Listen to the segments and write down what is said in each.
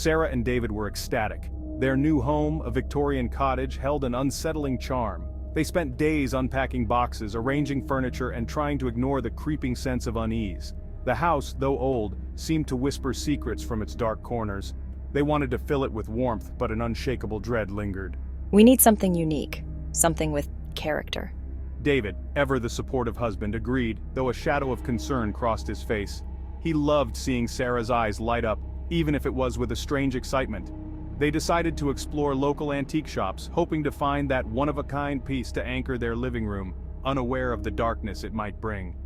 Sarah and David were ecstatic. Their new home, a Victorian cottage, held an unsettling charm. They spent days unpacking boxes, arranging furniture, and trying to ignore the creeping sense of unease. The house, though old, seemed to whisper secrets from its dark corners. They wanted to fill it with warmth, but an unshakable dread lingered. We need something unique, something with character. David, ever the supportive husband, agreed, though a shadow of concern crossed his face. He loved seeing Sarah's eyes light up, even if it was with a strange excitement. They decided to explore local antique shops, hoping to find that one-of-a-kind piece to anchor their living room, unaware of the darkness it might bring.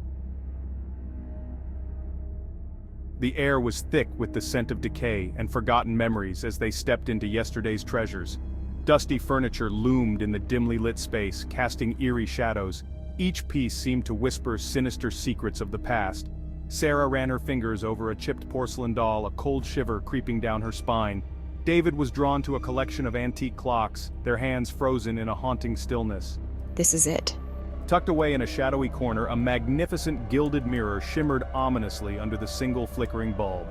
The air was thick with the scent of decay and forgotten memories as they stepped into yesterday's treasures. Dusty furniture loomed in the dimly lit space, casting eerie shadows. Each piece seemed to whisper sinister secrets of the past. Sarah ran her fingers over a chipped porcelain doll, a cold shiver creeping down her spine. David was drawn to a collection of antique clocks, their hands frozen in a haunting stillness. This is it. Tucked away in a shadowy corner, a magnificent gilded mirror shimmered ominously under the single flickering bulb.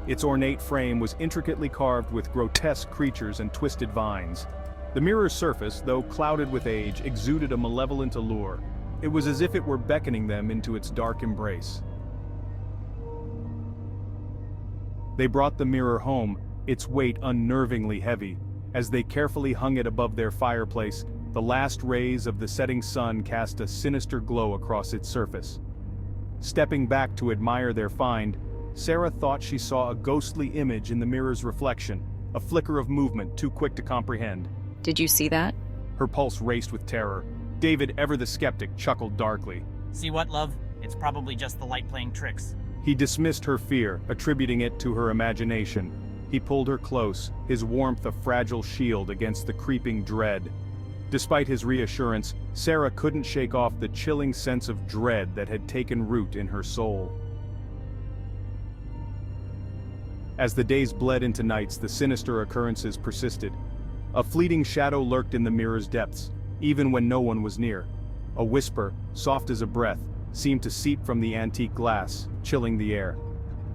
Its ornate frame was intricately carved with grotesque creatures and twisted vines. The mirror's surface, though clouded with age, exuded a malevolent allure. It was as if it were beckoning them into its dark embrace. They brought the mirror home, its weight unnervingly heavy. As they carefully hung it above their fireplace, the last rays of the setting sun cast a sinister glow across its surface. Stepping back to admire their find, Sarah thought she saw a ghostly image in the mirror's reflection, a flicker of movement too quick to comprehend. Did you see that? Her pulse raced with terror. David, ever the skeptic, chuckled darkly. See what, love? It's probably just the light playing tricks. He dismissed her fear, attributing it to her imagination. He pulled her close, his warmth a fragile shield against the creeping dread. Despite his reassurance, Sarah couldn't shake off the chilling sense of dread that had taken root in her soul. As the days bled into nights, the sinister occurrences persisted. A fleeting shadow lurked in the mirror's depths, even when no one was near. A whisper, soft as a breath, seemed to seep from the antique glass, chilling the air.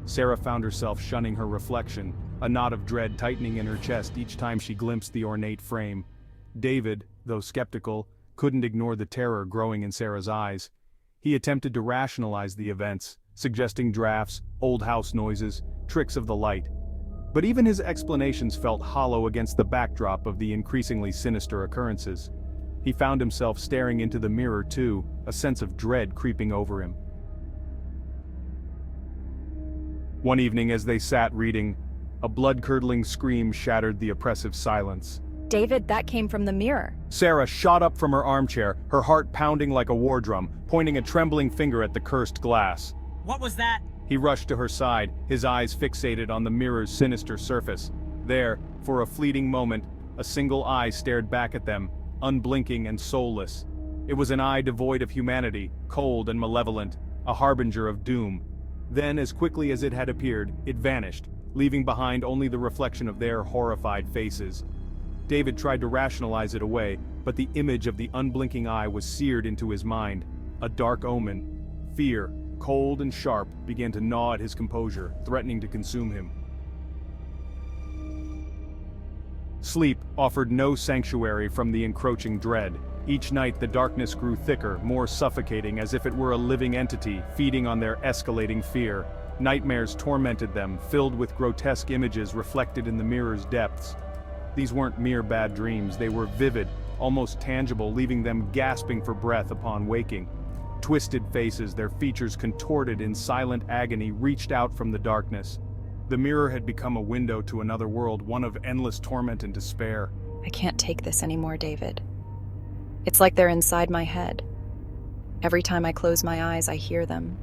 Sarah found herself shunning her reflection, a knot of dread tightening in her chest each time she glimpsed the ornate frame. David, though skeptical, couldn't ignore the terror growing in Sarah's eyes. He attempted to rationalize the events, suggesting drafts, old house noises, tricks of the light. But even his explanations felt hollow against the backdrop of the increasingly sinister occurrences. He found himself staring into the mirror too, a sense of dread creeping over him. One evening as they sat reading, a blood-curdling scream shattered the oppressive silence. David, that came from the mirror. Sarah shot up from her armchair, her heart pounding like a war drum, pointing a trembling finger at the cursed glass. What was that? He rushed to her side, his eyes fixated on the mirror's sinister surface. There, for a fleeting moment, a single eye stared back at them, unblinking and soulless. It was an eye devoid of humanity, cold and malevolent, a harbinger of doom. Then, as quickly as it had appeared, it vanished, leaving behind only the reflection of their horrified faces. David tried to rationalize it away, but the image of the unblinking eye was seared into his mind. A dark omen. Fear, cold and sharp, began to gnaw at his composure, threatening to consume him. Sleep offered no sanctuary from the encroaching dread. Each night the darkness grew thicker, more suffocating, as if it were a living entity, feeding on their escalating fear. Nightmares tormented them, filled with grotesque images reflected in the mirror's depths. These weren't mere bad dreams, they were vivid, almost tangible, leaving them gasping for breath upon waking. Twisted faces, their features contorted in silent agony, reached out from the darkness. The mirror had become a window to another world, one of endless torment and despair. I can't take this anymore, David. It's like they're inside my head. Every time I close my eyes, I hear them,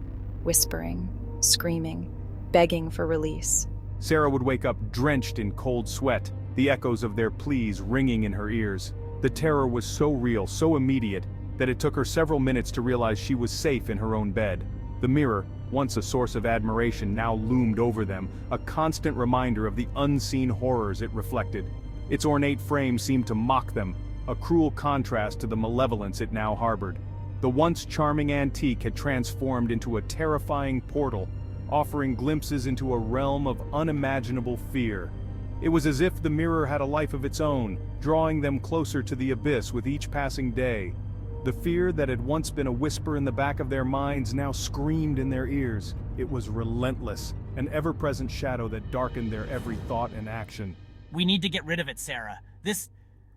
whispering, screaming, begging for release. Sarah would wake up drenched in cold sweat, the echoes of their pleas ringing in her ears. The terror was so real, so immediate, that it took her several minutes to realize she was safe in her own bed. The mirror, once a source of admiration, now loomed over them, a constant reminder of the unseen horrors it reflected. Its ornate frame seemed to mock them, a cruel contrast to the malevolence it now harbored. The once charming antique had transformed into a terrifying portal, offering glimpses into a realm of unimaginable fear. It was as if the mirror had a life of its own, drawing them closer to the abyss with each passing day. The fear that had once been a whisper in the back of their minds now screamed in their ears. It was relentless, an ever-present shadow that darkened their every thought and action. We need to get rid of it, Sarah. This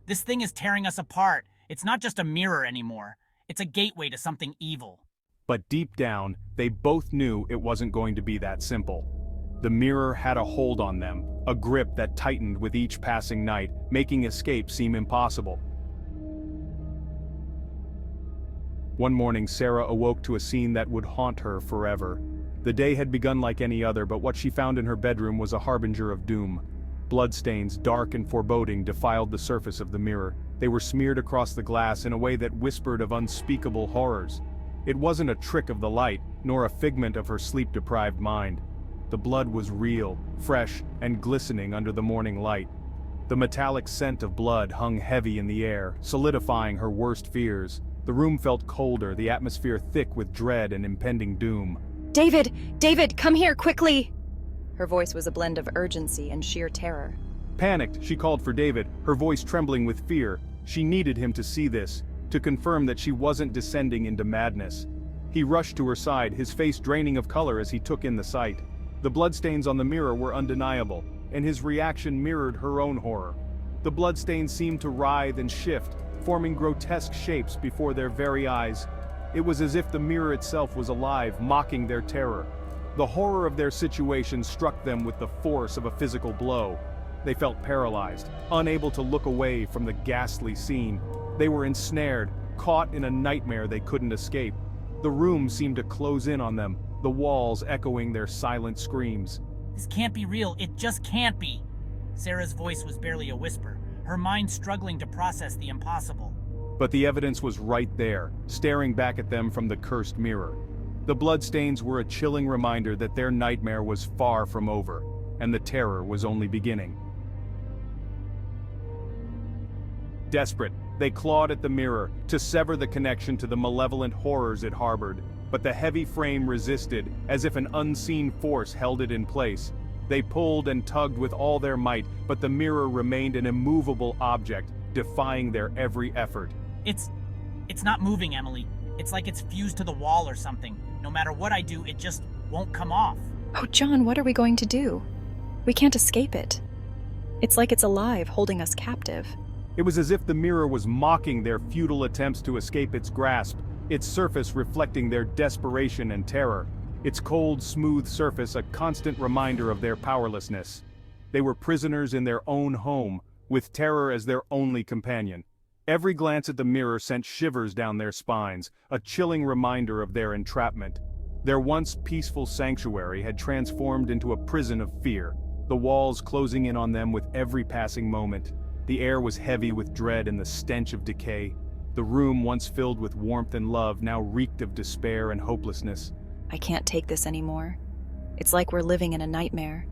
thing is tearing us apart. It's not just a mirror anymore. It's a gateway to something evil. But deep down, they both knew it wasn't going to be that simple. The mirror had a hold on them, a grip that tightened with each passing night, making escape seem impossible. One morning, Sarah awoke to a scene that would haunt her forever. The day had begun like any other, but what she found in her bedroom was a harbinger of doom. Bloodstains, dark and foreboding, defiled the surface of the mirror. They were smeared across the glass in a way that whispered of unspeakable horrors. It wasn't a trick of the light, nor a figment of her sleep-deprived mind. The blood was real, fresh, and glistening under the morning light. The metallic scent of blood hung heavy in the air, solidifying her worst fears. The room felt colder, the atmosphere thick with dread and impending doom. David! David, come here, quickly! Her voice was a blend of urgency and sheer terror. Panicked, she called for David, her voice trembling with fear. She needed him to see this, to confirm that she wasn't descending into madness. He rushed to her side, his face draining of color as he took in the sight. The bloodstains on the mirror were undeniable, and his reaction mirrored her own horror. The bloodstains seemed to writhe and shift, forming grotesque shapes before their very eyes. It was as if the mirror itself was alive, mocking their terror. The horror of their situation struck them with the force of a physical blow. They felt paralyzed, unable to look away from the ghastly scene. They were ensnared, caught in a nightmare they couldn't escape. The room seemed to close in on them, the walls echoing their silent screams. This can't be real. It just can't be. Sarah's voice was barely a whisper, her mind struggling to process the impossible. But the evidence was right there, staring back at them from the cursed mirror. The bloodstains were a chilling reminder that their nightmare was far from over, and the terror was only beginning. Desperate, they clawed at the mirror to sever the connection to the malevolent horrors it harbored, but the heavy frame resisted, as if an unseen force held it in place. They pulled and tugged with all their might, but the mirror remained an immovable object, defying their every effort. It's not moving, Emily. It's like it's fused to the wall or something. No matter what I do, it just won't come off. Oh, John, what are we going to do? We can't escape it. It's like it's alive, holding us captive. It was as if the mirror was mocking their futile attempts to escape its grasp, its surface reflecting their desperation and terror, its cold, smooth surface a constant reminder of their powerlessness. They were prisoners in their own home, with terror as their only companion. Every glance at the mirror sent shivers down their spines, a chilling reminder of their entrapment. Their once peaceful sanctuary had transformed into a prison of fear, the walls closing in on them with every passing moment. The air was heavy with dread and the stench of decay. The room, once filled with warmth and love, now reeked of despair and hopelessness. I can't take this anymore. It's like we're living in a nightmare.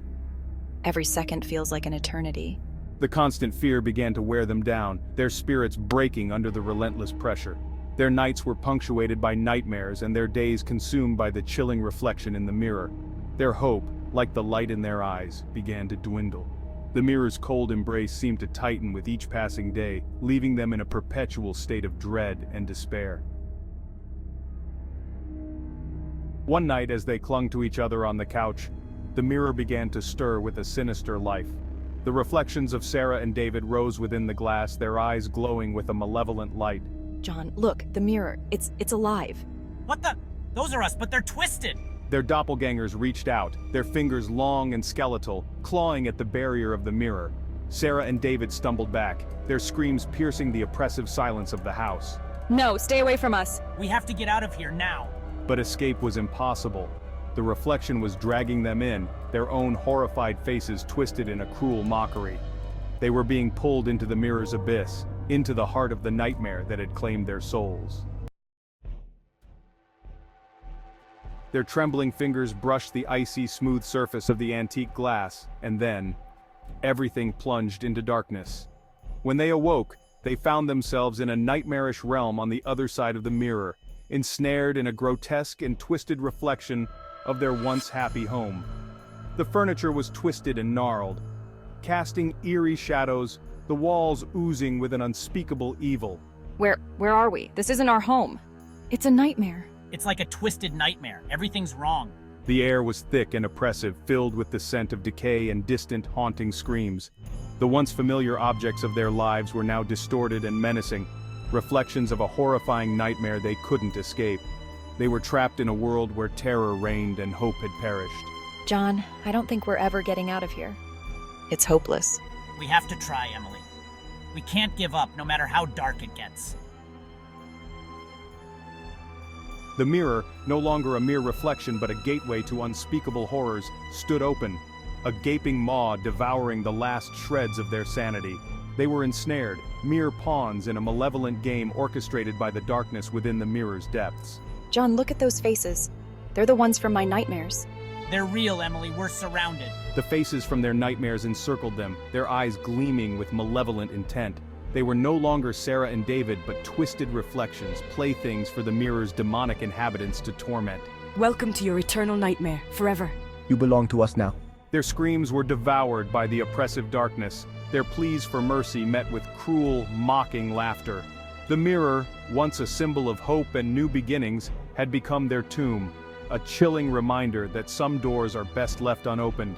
Every second feels like an eternity. The constant fear began to wear them down, their spirits breaking under the relentless pressure. Their nights were punctuated by nightmares and their days consumed by the chilling reflection in the mirror. Their hope, like the light in their eyes, began to dwindle. The mirror's cold embrace seemed to tighten with each passing day, leaving them in a perpetual state of dread and despair. One night, as they clung to each other on the couch, the mirror began to stir with a sinister life. The reflections of Sarah and David rose within the glass, their eyes glowing with a malevolent light. John, look, the mirror. It's alive. What the? Those are us, but they're twisted. Their doppelgangers reached out, their fingers long and skeletal, clawing at the barrier of the mirror. Sarah and David stumbled back, their screams piercing the oppressive silence of the house. No, stay away from us. We have to get out of here now. But escape was impossible. The reflection was dragging them in, their own horrified faces twisted in a cruel mockery. They were being pulled into the mirror's abyss, into the heart of the nightmare that had claimed their souls. Their trembling fingers brushed the icy, smooth surface of the antique glass, and then, everything plunged into darkness. When they awoke, they found themselves in a nightmarish realm on the other side of the mirror, ensnared in a grotesque and twisted reflection of their once happy home. The furniture was twisted and gnarled. casting eerie shadows, the walls oozing with an unspeakable evil. Where are we? This isn't our home. It's a nightmare. It's like a twisted nightmare. Everything's wrong. The air was thick and oppressive, filled with the scent of decay and distant, haunting screams. The once familiar objects of their lives were now distorted and menacing, reflections of a horrifying nightmare they couldn't escape. They were trapped in a world where terror reigned and hope had perished. John, I don't think we're ever getting out of here. It's hopeless. We have to try, Emily. We can't give up, no matter how dark it gets. The mirror, no longer a mere reflection but a gateway to unspeakable horrors, stood open, a gaping maw devouring the last shreds of their sanity. They were ensnared, mere pawns in a malevolent game orchestrated by the darkness within the mirror's depths. John, look at those faces. They're the ones from my nightmares. They're real, Emily. We're surrounded. The faces from their nightmares encircled them, their eyes gleaming with malevolent intent. They were no longer Sarah and David, but twisted reflections, playthings for the mirror's demonic inhabitants to torment. Welcome to your eternal nightmare, forever. You belong to us now. Their screams were devoured by the oppressive darkness, their pleas for mercy met with cruel, mocking laughter. The mirror, once a symbol of hope and new beginnings, had become their tomb, a chilling reminder that some doors are best left unopened,